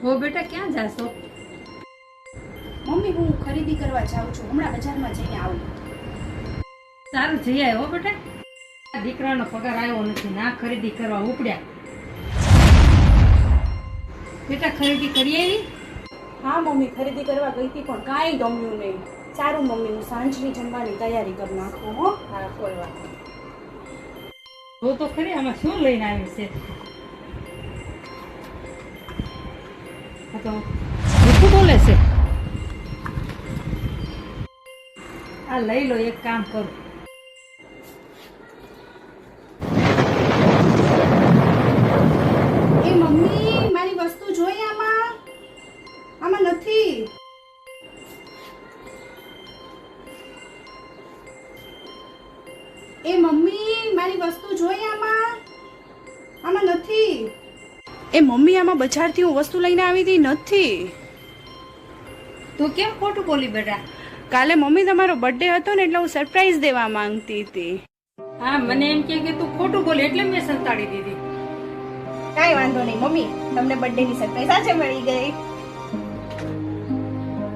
હો બેટા ક્યાં જાશો? મમ્મી હું ખરીદી કરવા જાઉં છું, હમણાં બજારમાં જઈને આવું. સારું જઈ આવ્યો બેટા. દીકરાનો પગાર આવ્યો નથી, ના ખરીદી કરવા ઉપડ્યા. બેટા ખરીદી કરી આવી? હા મમ્મી, ખરીદી કરવા ગઈ હતી પણ કાંઈ ગમ્યું નહીં. સારું મમ્મી, હું સાંજની જમવાની તૈયારી કરી નાખું હો. હા કોઈ વાત નહીં. તો ખરી આમાં શું લઈને આવી છે? આ તો ભૂખું બોલે છે. આ લઈ લો, એક કામ કરું. એ મમ્મી, મારી વસ્તુ જોઈ આમાં નથી. એ મમ્મી, મારી વસ્તુ જોઈ આમાં નથી. એ મમ્મી, આમાં બજારથી હું વસ્તુ લઈને આવી હતી, નથી. તું કેમ ખોટું બોલી બેટા? કાલે મમ્મી તમારો બર્થડે હતો ને એટલે હું સરપ્રાઈઝ દેવા માંગતી હતી. હા, મને એમ કે તું ખોટું બોલી એટલે મેં સંતાડી દીધી. કાંઈ વાંધો નહીં મમ્મી, તમને બર્થડે ની સરપ્રાઈઝ આજે મળી ગઈ.